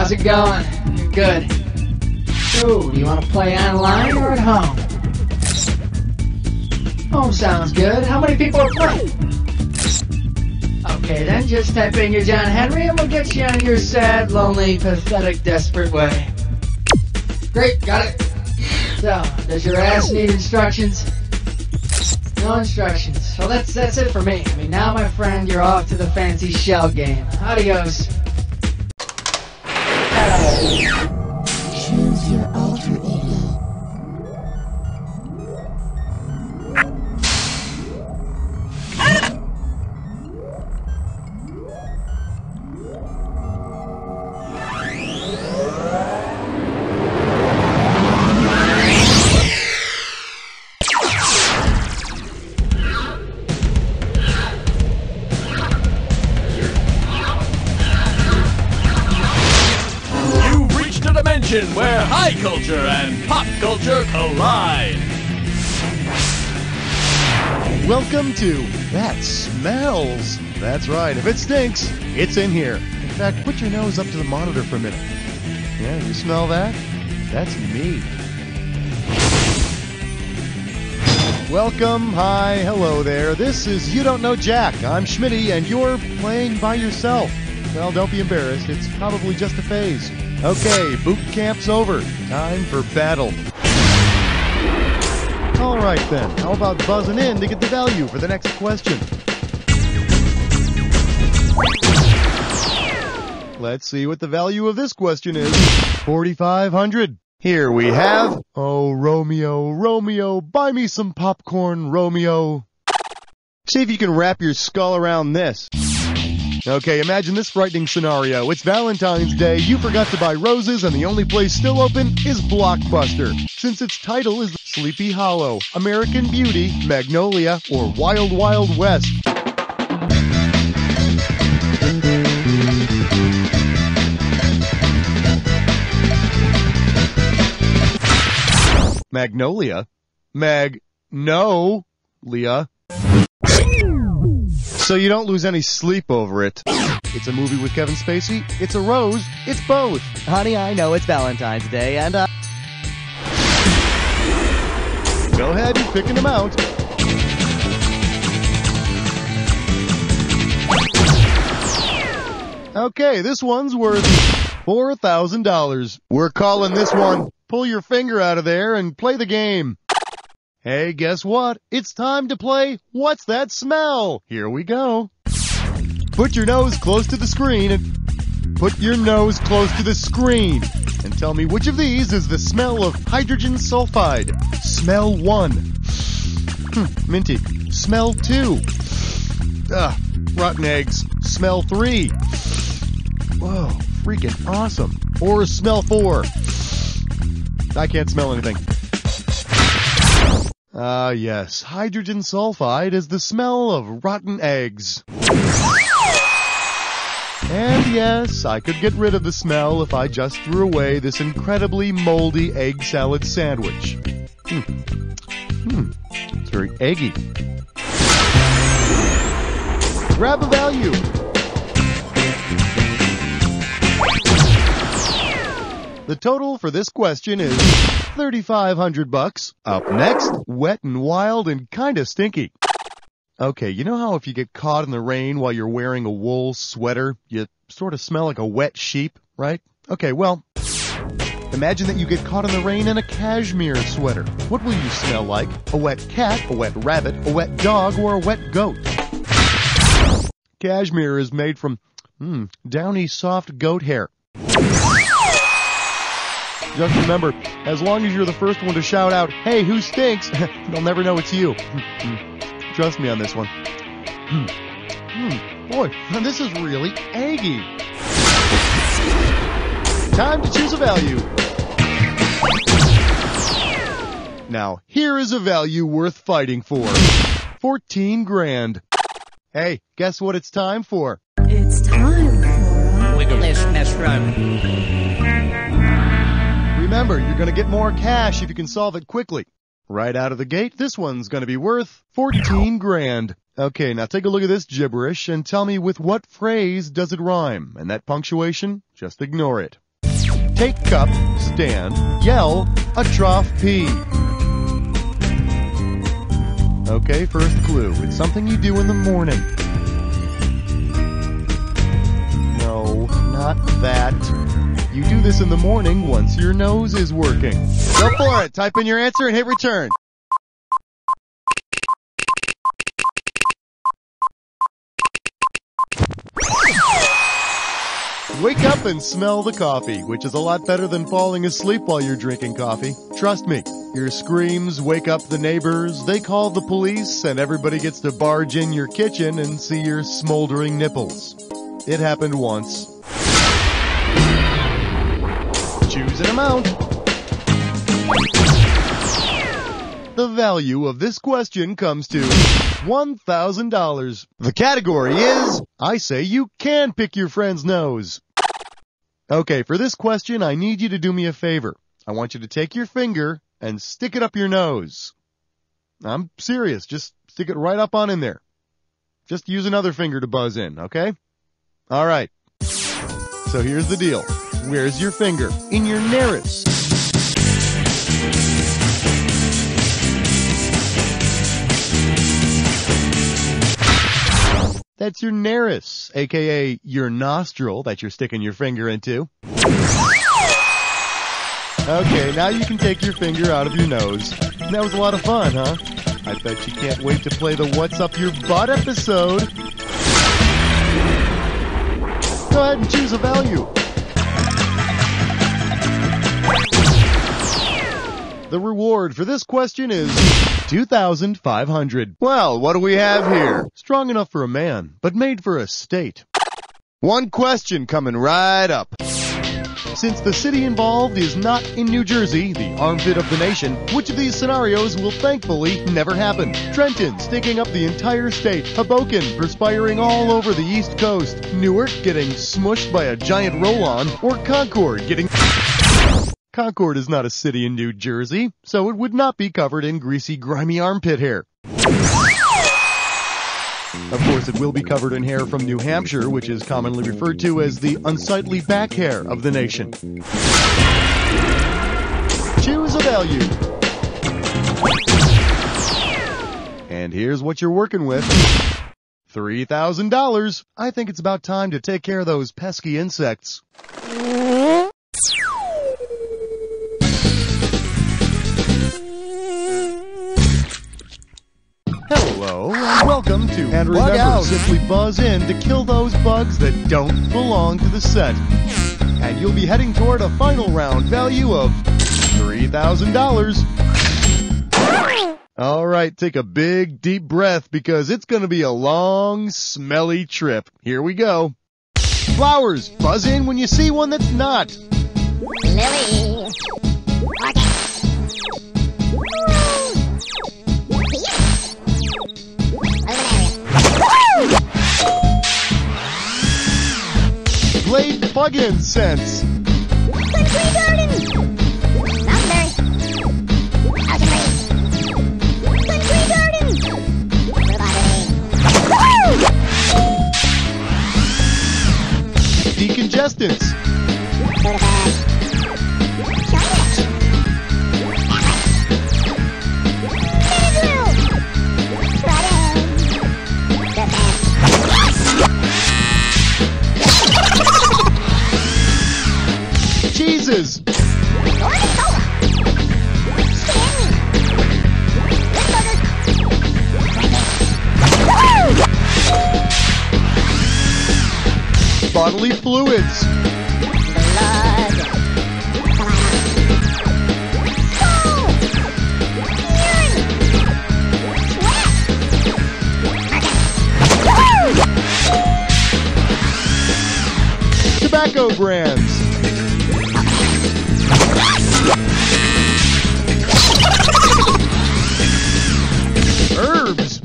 how's it going? Good. Ooh, do you want to play online or at home? Home sounds good. How many people are playing? Okay, then just type in your John Henry and we'll get you on your sad, lonely, pathetic, desperate way. Great, got it. So, does your ass need instructions? No instructions. Well, that's it for me. I mean, now, my friend, you're off to the fancy shell game. Adios. Choose your alter ego. Where high culture and pop culture collide. Welcome to That Smells. That's right, if it stinks, it's in here. In fact, put your nose up to the monitor for a minute. Yeah, you smell that? That's me. Welcome, hi, hello there. This is You Don't Know Jack. I'm Schmitty, and you're playing by yourself. Well, don't be embarrassed. It's probably just a phase. Okay, boot camp's over. Time for battle. All right, then. How about buzzing in to get the value for the next question? Let's see what the value of this question is. 4,500. Here we have... Oh, Romeo, Romeo, buy me some popcorn, Romeo. See if you can wrap your skull around this. Okay, imagine this frightening scenario. It's Valentine's Day, you forgot to buy roses, and the only place still open is Blockbuster. Since its title is Sleepy Hollow, American Beauty, Magnolia, or Wild Wild West. Magnolia? Mag-no-lia. So you don't lose any sleep over it. It's a movie with Kevin Spacey. It's a rose. It's both. Honey, I know it's Valentine's Day, and Go ahead and picking them out. Okay, this one's worth $4,000. We're calling this one Pull Your Finger Out of There and Play the Game. Hey, guess what? It's time to play What's That Smell? Here we go. Put your nose close to the screen and tell me which of these is the smell of hydrogen sulfide. Smell 1. Minty. Smell 2. Rotten eggs. Smell 3. Whoa, freaking awesome. Or smell 4. I can't smell anything. Yes, hydrogen sulfide is the smell of rotten eggs. And yes, I could get rid of the smell if I just threw away this incredibly moldy egg salad sandwich. It's very eggy. Grab a value. The total for this question is $3,500. Up next, wet and wild and kinda stinky. Okay, you know how if you get caught in the rain while you're wearing a wool sweater, you sort of smell like a wet sheep, right? Okay, well, imagine that you get caught in the rain in a cashmere sweater. What will you smell like? A wet cat, a wet rabbit, a wet dog, or a wet goat? Cashmere is made from, downy soft goat hair. Just remember, as long as you're the first one to shout out, "Hey, who stinks?" they'll never know it's you. Trust me on this one. Boy, this is really eggy. Time to choose a value. Now, here is a value worth fighting for. 14 grand. Hey, guess what it's time for? It's time for Let's run. Remember, you're going to get more cash if you can solve it quickly. Right out of the gate, this one's going to be worth 14 grand. Okay, now take a look at this gibberish and tell me with what phrase does it rhyme. And that punctuation, just ignore it. take cup, stand, yell, a trough pee. Okay, first clue. It's something you do in the morning. No, not that. You do this in the morning once your nose is working. Go for it. Type in your answer and hit return. Wake up and smell the coffee, which is a lot better than falling asleep while you're drinking coffee. Trust me, your screams wake up the neighbors, they call the police, and everybody gets to barge in your kitchen and see your smoldering nipples. It happened once. Choose an amount. The value of this question comes to $1,000. The category is, I say you can pick your friend's nose. Okay, for this question, I need you to do me a favor. I want you to take your finger and stick it up your nose. I'm serious. Just stick it right up on in there. Just use another finger to buzz in, okay? All right. So here's the deal. Where's your finger? In your nares. That's your nares, aka your nostril that you're sticking your finger into. Okay, now you can take your finger out of your nose. That was a lot of fun, huh? I bet you can't wait to play the What's Up Your Butt episode. Go ahead and choose a value. The reward for this question is $2,500. Well, what do we have here? Strong enough for a man, but made for a state. One question coming right up. Since the city involved is not in New Jersey, the armpit of the nation, which of these scenarios will thankfully never happen? Trenton stinking up the entire state, Hoboken perspiring all over the East Coast, Newark getting smushed by a giant roll-on, or Concord getting... Concord is not a city in New Jersey, so it would not be covered in greasy, grimy armpit hair. Of course, it will be covered in hair from New Hampshire, which is commonly referred to as the unsightly back hair of the nation. Choose a value. And here's what you're working with. $3,000. I think it's about time to take care of those pesky insects. Hello, and welcome to... And remember, simply buzz in to kill those bugs that don't belong to the set. And you'll be heading toward a final round value of $3,000. All right, take a big, deep breath because it's going to be a long, smelly trip. Here we go. Flowers, buzz in when you see one that's not. Lily. Glade plug incense. Country garden. Raspberry. Country garden. Decongestants. Cheeses. Bodily fluids. Tobacco brands. Herbs.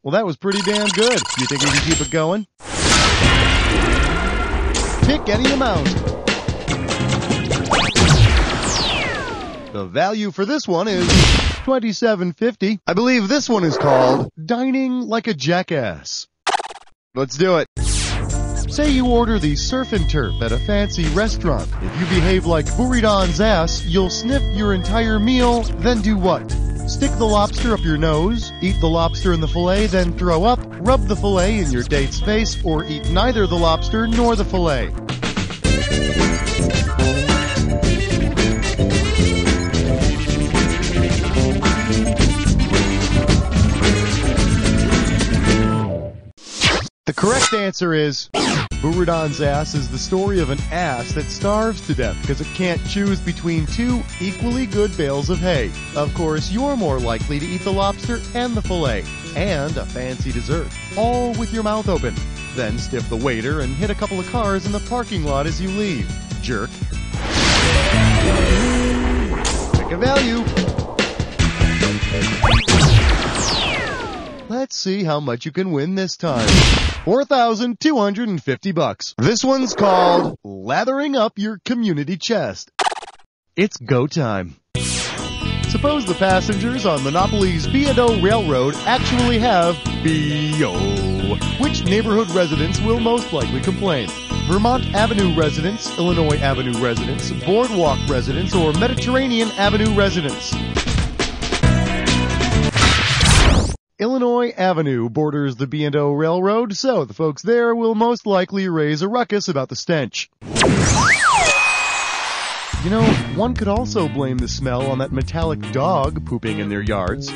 Well, that was pretty damn good. You think we can keep it going? Pick any amount. The value for this one is $27.50. I believe this one is called Dining Like a Jackass. Let's do it. Say you order the surf and turf at a fancy restaurant. If you behave like Buridon's ass, you'll sniff your entire meal, then do what? Stick the lobster up your nose, eat the lobster and the fillet, then throw up, rub the fillet in your date's face, or eat neither the lobster nor the fillet. The correct answer is Buridon's ass is the story of an ass that starves to death because it can't choose between two equally good bales of hay. Of course, you're more likely to eat the lobster and the fillet, and a fancy dessert, all with your mouth open. Then stiff the waiter and hit a couple of cars in the parking lot as you leave. Jerk. Pick a value. Let's see how much you can win this time. $4,250. This one's called Lathering Up Your Community Chest. It's go time. Suppose the passengers on Monopoly's B&O Railroad actually have B.O. Which neighborhood residents will most likely complain? Vermont Avenue residents, Illinois Avenue residents, Boardwalk residents, or Mediterranean Avenue residents? Illinois Avenue borders the B&O Railroad, so the folks there will most likely raise a ruckus about the stench. You know, one could also blame the smell on that metallic dog pooping in their yards.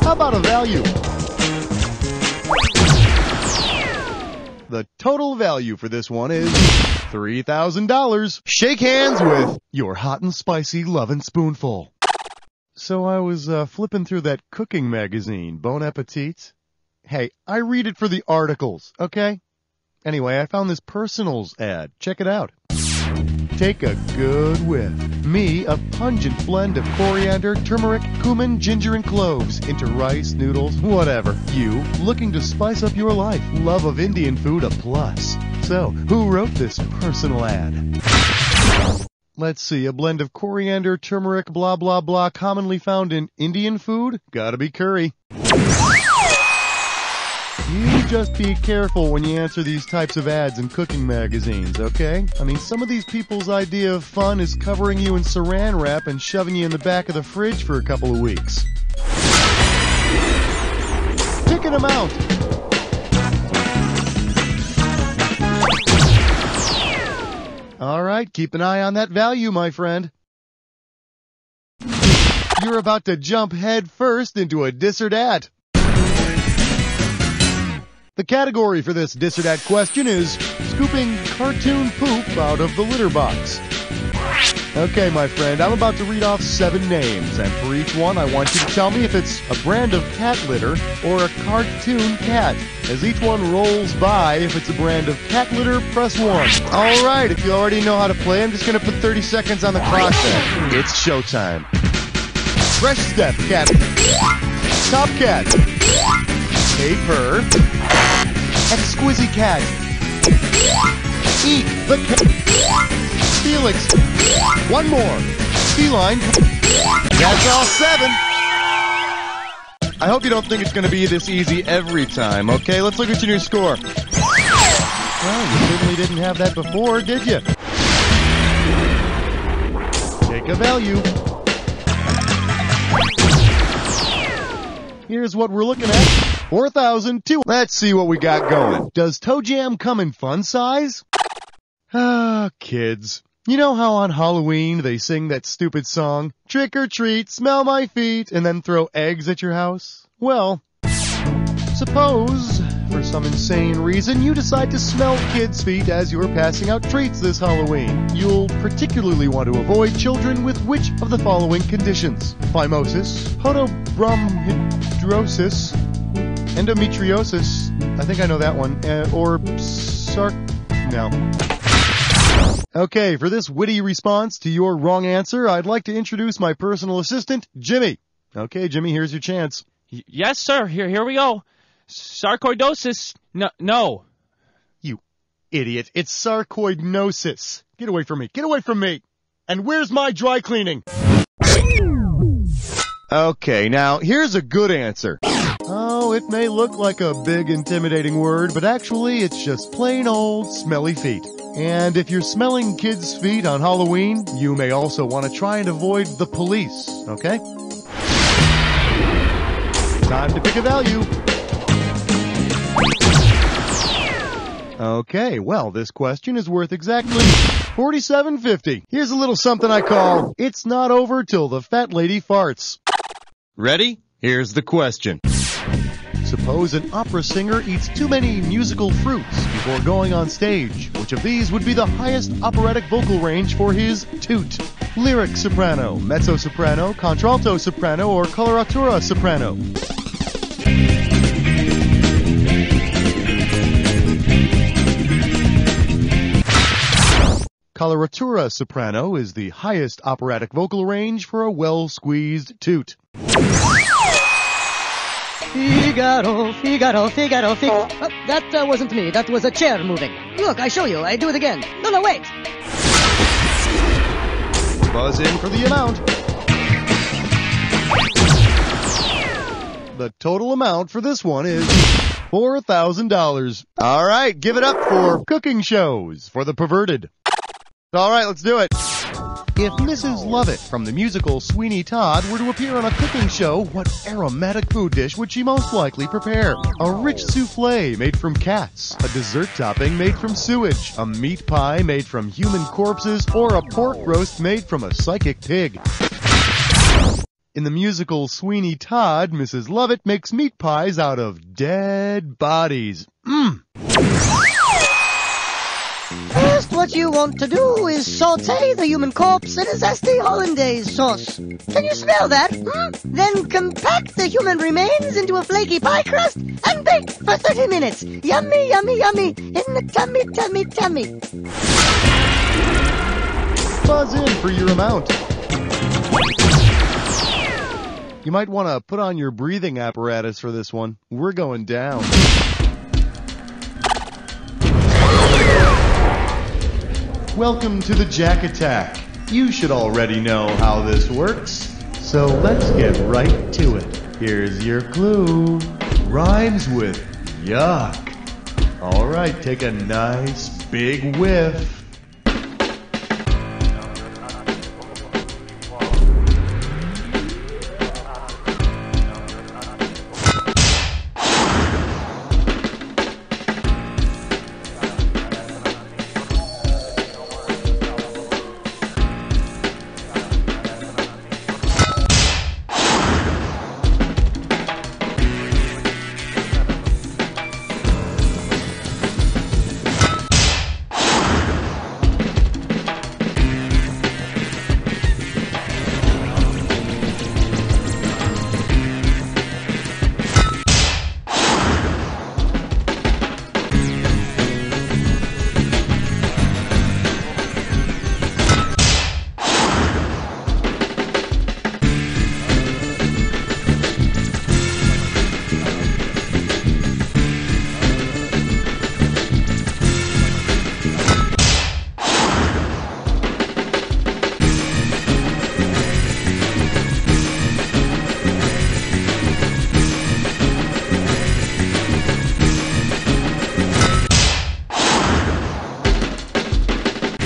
How about a value? The total value for this one is $3,000. Shake hands with your hot and spicy lovin' spoonful. So I was flipping through that cooking magazine, Bon Appetit. Hey, I read it for the articles, okay? Anyway, I found this personals ad. Check it out. Take a good whiff. Me, a pungent blend of coriander, turmeric, cumin, ginger, and cloves into rice, noodles, whatever. You, looking to spice up your life. Love of Indian food a plus. So, who wrote this personal ad? Let's see, a blend of coriander, turmeric, blah, blah, blah, commonly found in Indian food? Gotta be curry. You just be careful when you answer these types of ads in cooking magazines, okay? I mean, some of these people's idea of fun is covering you in saran wrap and shoving you in the back of the fridge for a couple of weeks. Pick an amount. All right, keep an eye on that value, my friend. You're about to jump head first into a Dissertat. The category for this Dissertat question is scooping cartoon poop out of the litter box. Okay, my friend, I'm about to read off 7 names, and for each one, I want you to tell me if it's a brand of cat litter or a cartoon cat. As each one rolls by, if it's a brand of cat litter, press 1. All right, if you already know how to play, I'm just going to put 30 seconds on the clock then. It's showtime. Fresh Step Cat. Top Cat. Paper. Exquisite Cat. Eat the cat. Felix. One more. Feline. That's all 7. I hope you don't think it's going to be this easy every time, okay? Let's look at your new score. Well, you certainly didn't have that before, did you? Take a value. Here's what we're looking at. 4,002. Let's see what we got going. Does Toe Jam come in fun size? Ah, kids. You know how on Halloween they sing that stupid song, trick or treat, smell my feet, and then throw eggs at your house? Well, suppose, for some insane reason, you decide to smell kids' feet as you're passing out treats this Halloween. You'll particularly want to avoid children with which of the following conditions? Phimosis, podobromhidrosis, endometriosis, I think I know that one, or no. Okay, for this witty response to your wrong answer, I'd like to introduce my personal assistant, Jimmy. Okay, Jimmy, here's your chance. Yes, sir. Here we go. Sarcoidosis. No. idiot. It's sarcoidosis. Get away from me. Get away from me. And where's my dry cleaning? Okay, now here's a good answer. Oh, it may look like a big intimidating word, but actually it's just plain old smelly feet. And if you're smelling kids' feet on Halloween, you may also want to try and avoid the police, okay? Time to pick a value. Okay, well, this question is worth exactly $47.50. Here's a little something I call, it's not over till the fat lady farts. Ready? Here's the question. Suppose an opera singer eats too many musical fruits before going on stage. Which of these would be the highest operatic vocal range for his toot? Lyric soprano, mezzo-soprano, contralto soprano, or coloratura soprano? Coloratura soprano is the highest operatic vocal range for a well-squeezed toot. Figaro, Figaro, Figaro, Figaro. Oh, that wasn't me. That was a chair moving. Look, I show you. I do it again. No, wait. Buzz in for the amount. The total amount for this one is $4,000. All right, give it up for cooking shows for the perverted. All right, let's do it. If Mrs. Lovett from the musical Sweeney Todd were to appear on a cooking show, what aromatic food dish would she most likely prepare? A rich souffle made from cats, a dessert topping made from sewage, a meat pie made from human corpses, or a pork roast made from a psychic pig? In the musical Sweeney Todd, Mrs. Lovett makes meat pies out of dead bodies. First, what you want to do is saute the human corpse in a zesty hollandaise sauce. Can you smell that? Then compact the human remains into a flaky pie crust and bake for 30 minutes. Yummy, yummy, yummy, in the tummy, tummy, tummy. Buzz in for your amount. You might want to put on your breathing apparatus for this one. We're going down. Welcome to the Jack Attack. You should already know how this works. So let's get right to it. Here's your clue. Rhymes with yuck. All right, take a nice big whiff.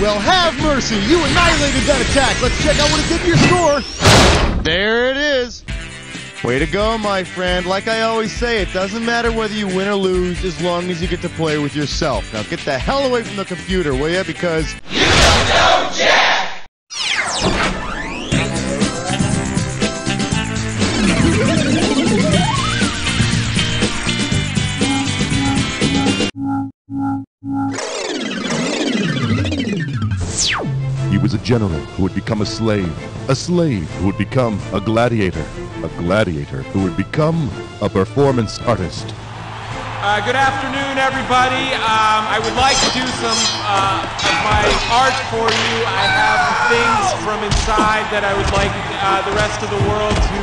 Well, have mercy. You annihilated that attack. Let's check out what it did to your score. There it is. Way to go, my friend. Like I always say, it doesn't matter whether you win or lose as long as you get to play with yourself. Now get the hell away from the computer, will ya? Because you don't know Jack! He was a general who would become a slave who would become a gladiator who would become a performance artist. Good afternoon, everybody. I would like to do some of my art for you. I have things from inside that I would like the rest of the world to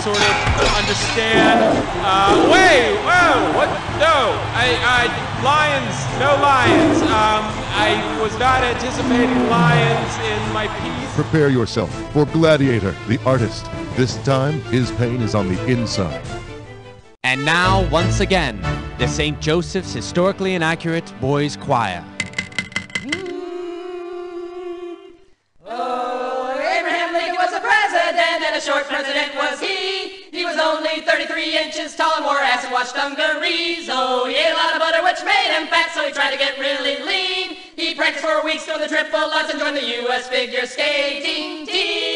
sort of understand. Wait, whoa, what? No, lions, no lions. I was not anticipating lions in my piece. Prepare yourself for Gladiator, the artist. This time, his pain is on the inside. And now, once again, the St. Joseph's Historically Inaccurate Boys Choir. Abraham Lincoln was a president, and a short president was he. He was only 33 inches tall and wore acid wash dungarees. Oh, he ate a lot of butter, which made him fat, so he tried to get really lean. He practiced for weeks doing the triple odds and joined the U.S. figure skating team.